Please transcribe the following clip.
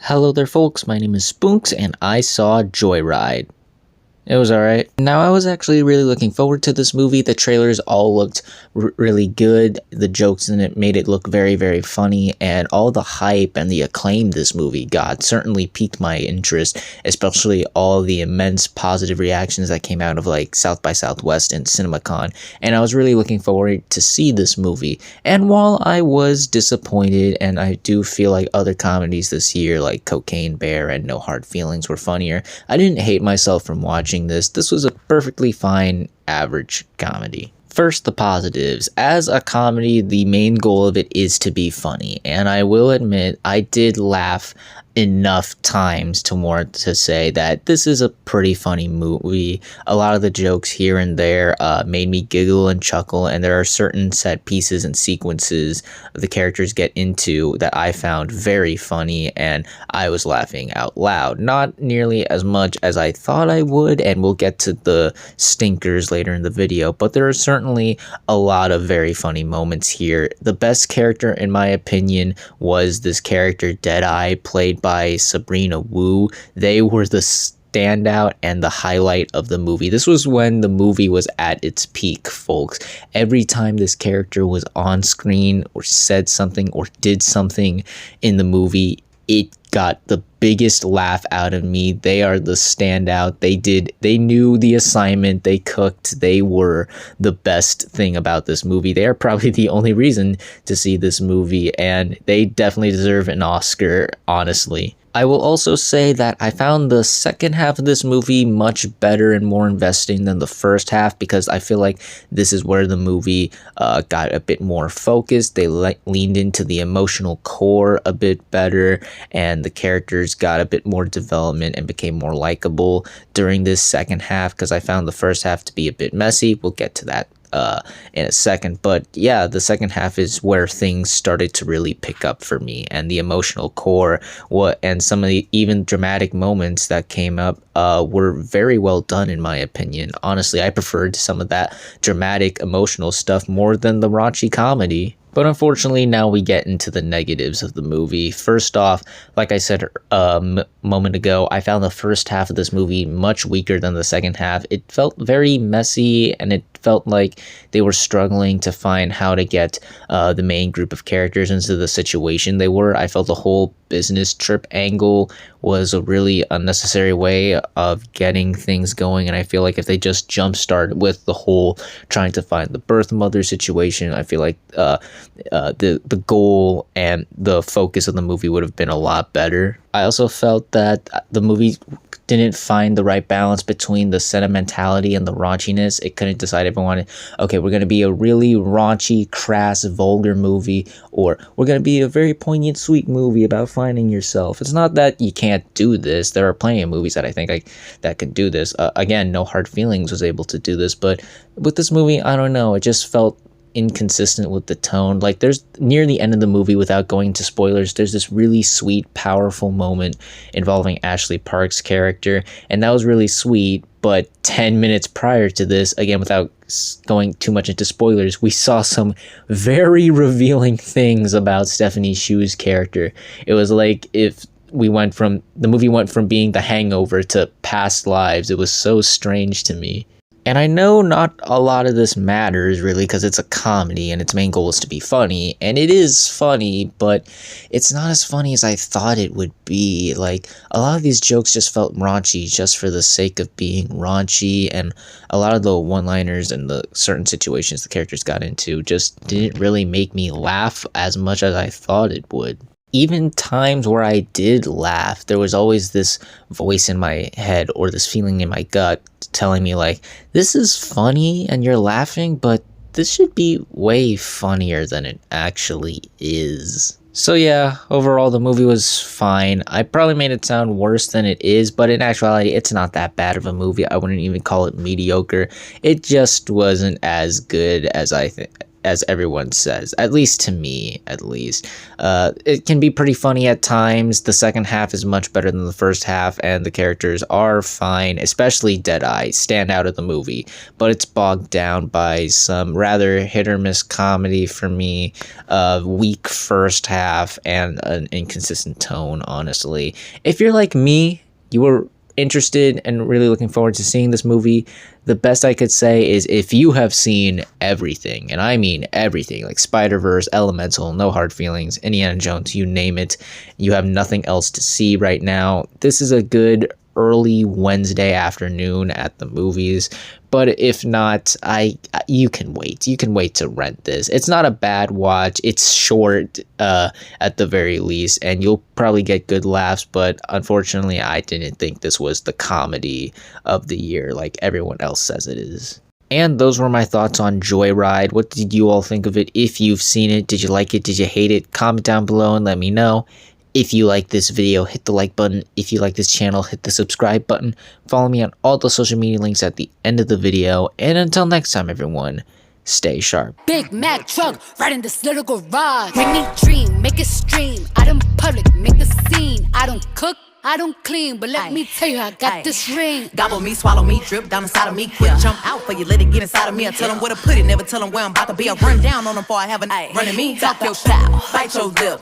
Hello there folks, my name is Spoonks and I saw Joyride. It was alright. Now, I was actually really looking forward to this movie. The trailers all looked really good. The jokes in it made it look very, very funny. And all the hype and the acclaim this movie got certainly piqued my interest, especially all the immense positive reactions that came out of like South by Southwest and CinemaCon. And I was really looking forward to see this movie. And while I was disappointed, and I do feel like other comedies this year like Cocaine Bear and No Hard Feelings were funnier, I didn't hate myself from watching this. This was a perfectly fine, average comedy. First, the positives. As a comedy, the main goal of it is to be funny, and I will admit I did laugh enough times to warrant to say that this is a pretty funny movie. A lot of the jokes here and there made me giggle and chuckle, and there are certain set pieces and sequences the characters get into that I found very funny, and I was laughing out loud. Not nearly as much as I thought I would, and we'll get to the stinkers later in the video, but there are certainly a lot of very funny moments here. The best character, in my opinion, was this character Deadeye, played by Sabrina Wu. They were the standout and the highlight of the movie. This was when the movie was at its peak, folks. Every time this character was on screen or said something or did something in the movie, it got the biggest laugh out of me. They are the standout. They knew the assignment. They cooked. They were the best thing about this movie. They are probably the only reason to see this movie, and they definitely deserve an Oscar, honestly. I will also say that I found the second half of this movie much better and more investing than the first half, because I feel like this is where the movie got a bit more focused. They leaned into the emotional core a bit better, and the characters got a bit more development and became more likable during this second half, because I found the first half to be a bit messy. We'll get to that in a second, but yeah, the second half is where things started to really pick up for me, and the emotional core, and some of the even dramatic moments that came up were very well done, in my opinion. Honestly, I preferred some of that dramatic emotional stuff more than the raunchy comedy. But unfortunately, now we get into the negatives of the movie. First off, like I said a moment ago, I found the first half of this movie much weaker than the second half. It felt very messy, and it felt like they were struggling to find how to get the main group of characters into the situation they were. I felt the whole business trip angle was a really unnecessary way of getting things going, and I feel like if they just jumpstart with the whole trying to find the birth mother situation, I feel like the goal and the focus of the movie would have been a lot better. I also felt that the movie didn't find the right balance between the sentimentality and the raunchiness. It couldn't decide if it wanted, okay, we're going to be a really raunchy, crass, vulgar movie, or we're going to be a very poignant, sweet movie about finding yourself. It's not that you can't do this. There are plenty of movies that I think that can do this. Again, No Hard Feelings was able to do this, but with this movie, I don't know. It just felt inconsistent with the tone. Like, there's near the end of the movie, without going to spoilers, there's this really sweet, powerful moment involving Ashley Park's character, and that was really sweet. But 10 minutes prior to this, again, without going too much into spoilers, we saw some very revealing things about Stephanie Hsu's character. It was like if the movie went from being The Hangover to Past Lives. It was so strange to me. And I know not a lot of this matters, really, because it's a comedy and its main goal is to be funny. And it is funny, but it's not as funny as I thought it would be. Like, a lot of these jokes just felt raunchy just for the sake of being raunchy. And a lot of the one-liners and the certain situations the characters got into just didn't really make me laugh as much as I thought it would. Even times where I did laugh, there was always this voice in my head or this feeling in my gut telling me, like, this is funny and you're laughing, but this should be way funnier than it actually is. So yeah, overall the movie was fine. I probably made it sound worse than it is, but in actuality, it's not that bad of a movie. I wouldn't even call it mediocre. It just wasn't as good as as everyone says, at least to me, at least. It can be pretty funny at times. The second half is much better than the first half, and the characters are fine, especially Deadeye, stand out of the movie. But it's bogged down by some rather hit or miss comedy for me, weak first half, and an inconsistent tone, honestly. If you're like me, you were interested and really looking forward to seeing this movie, the best I could say is if you have seen everything, and I mean everything, like Spider-Verse, Elemental, No Hard Feelings, Indiana Jones, you name it, you have nothing else to see right now, this is a good early Wednesday afternoon at the movies. But if not, you can wait. You can wait to rent this. It's not a bad watch. It's short at the very least, and you'll probably get good laughs. But unfortunately, I didn't think this was the comedy of the year like everyone else says it is. And those were my thoughts on Joyride. What did you all think of it? If you've seen it, did you like it? Did you hate it? Comment down below and let me know. If you like this video, hit the like button. If you like this channel, hit the subscribe button. Follow me on all the social media links at the end of the video. And until next time, everyone, stay sharp. Big Mac truck, right in this little garage. Make me dream, make it stream. Out in public, make the scene. I don't cook, I don't clean, but let me tell you, I got this ring. Gobble me, swallow me, drip down inside of me. Quick jump out for you, let it get inside of me. I tell them where to put it, never tell them where I'm about to be. I run down on them before I have a running me. Talk your style, bite your lip.